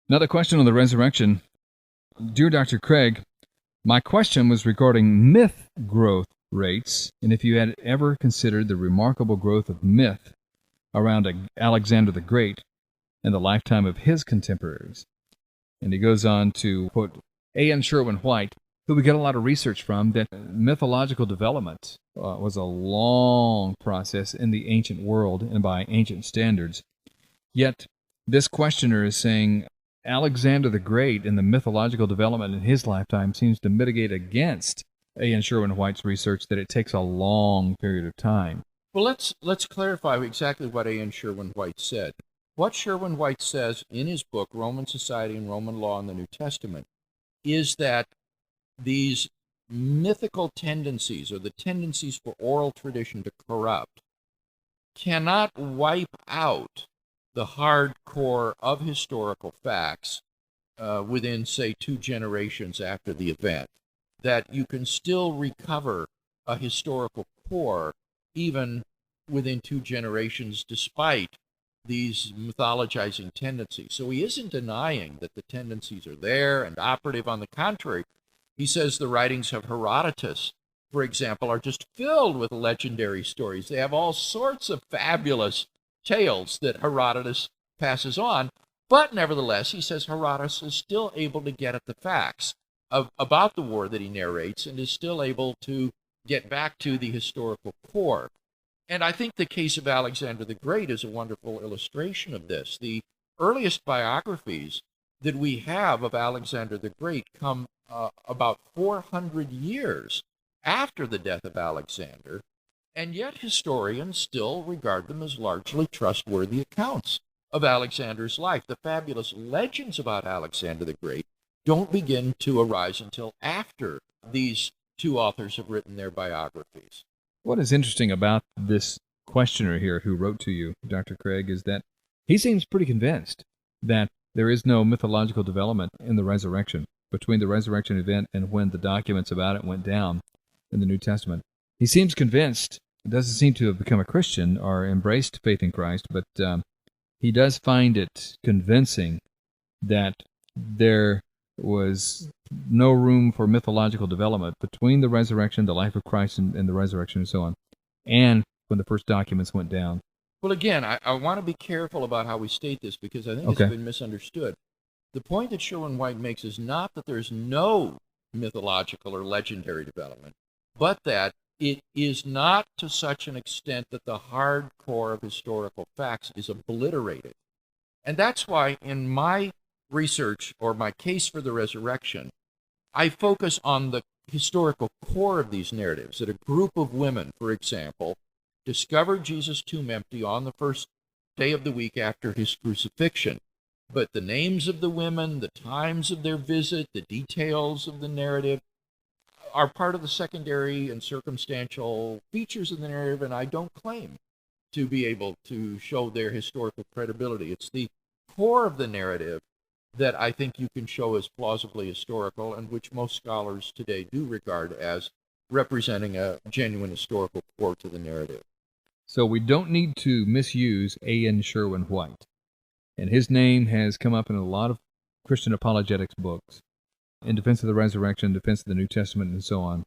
Another question on the resurrection. Dear Dr. Craig, my question was regarding myth growth rates, and if you had ever considered the remarkable growth of myth around Alexander the Great in the lifetime of his contemporaries. And he goes on to quote A.N. Sherwin-White, who we get a lot of research from, that mythological development was a long process in the ancient world and by ancient standards. Yet this questioner is saying Alexander the Great and the mythological development in his lifetime seems to mitigate against A.N. Sherwin-White's research that it takes a long period of time. Well, let's clarify exactly what A.N. Sherwin-White said. What Sherwin-White says in his book, Roman Society and Roman Law in the New Testament, is that these mythical tendencies, or the tendencies for oral tradition to corrupt, cannot wipe out the hardcore of historical facts within, say, 2 generations after the event. That you can still recover a historical core even within 2 generations despite these mythologizing tendencies. So he isn't denying that the tendencies are there and operative. On the contrary, he says the writings of Herodotus, for example, are just filled with legendary stories. They have all sorts of fabulous tales that Herodotus passes on, but nevertheless, he says Herodotus is still able to get at the facts about the war that he narrates and is still able to get back to the historical core. And I think the case of Alexander the Great is a wonderful illustration of this. The earliest biographies that we have of Alexander the Great come about 400 years after the death of Alexander, and yet historians still regard them as largely trustworthy accounts of Alexander's life. The fabulous legends about Alexander the Great don't begin to arise until after these 2 authors have written their biographies. What is interesting about this questioner here who wrote to you, Dr. Craig, is that he seems pretty convinced that there is no mythological development in the resurrection, between the resurrection event and when the documents about it went down in the New Testament. He seems convinced, doesn't seem to have become a Christian or embraced faith in Christ, but he does find it convincing that there was no room for mythological development between the resurrection, the life of Christ, and the resurrection and so on, and when the first documents went down. Well, again, I want to be careful about how we state this because I think it's been misunderstood. The point that Sherwin-White makes is not that there's no mythological or legendary development, but that it is not to such an extent that the hard core of historical facts is obliterated. And that's why in my research, or my case for the resurrection, I focus on the historical core of these narratives, that a group of women, for example, discovered Jesus' tomb empty on the first day of the week after his crucifixion. But the names of the women, the times of their visit, the details of the narrative are part of the secondary and circumstantial features of the narrative, and I don't claim to be able to show their historical credibility. It's the core of the narrative that I think you can show as plausibly historical, and which most scholars today do regard as representing a genuine historical core to the narrative. So we don't need to misuse A.N. Sherwin-White. And his name has come up in a lot of Christian apologetics books, in defense of the resurrection, defense of the New Testament, and so on.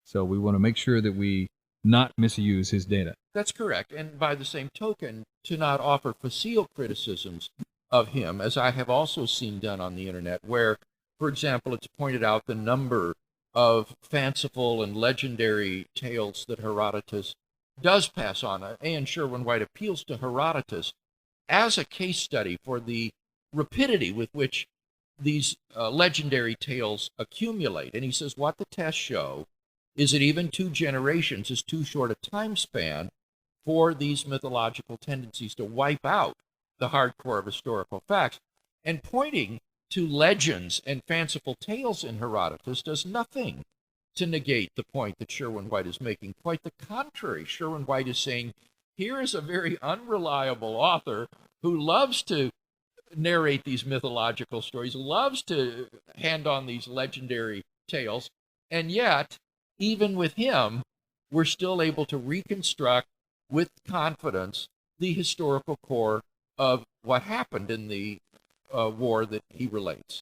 So we want to make sure that we not misuse his data. That's correct. And by the same token, to not offer facile criticisms of him, as I have also seen done on the internet, where, for example, it's pointed out the number of fanciful and legendary tales that Herodotus does pass on. A.N. Sherwin-White appeals to Herodotus as a case study for the rapidity with which these legendary tales accumulate. And he says what the tests show is that even 2 generations is too short a time span for these mythological tendencies to wipe out the hardcore of historical facts. And pointing to legends and fanciful tales in Herodotus does nothing to negate the point that Sherwin-White is making. Quite the contrary. Sherwin-White is saying, here is a very unreliable author who loves to narrate these mythological stories, loves to hand on these legendary tales, and yet, even with him, we're still able to reconstruct with confidence the historical core of what happened in the war that he relates.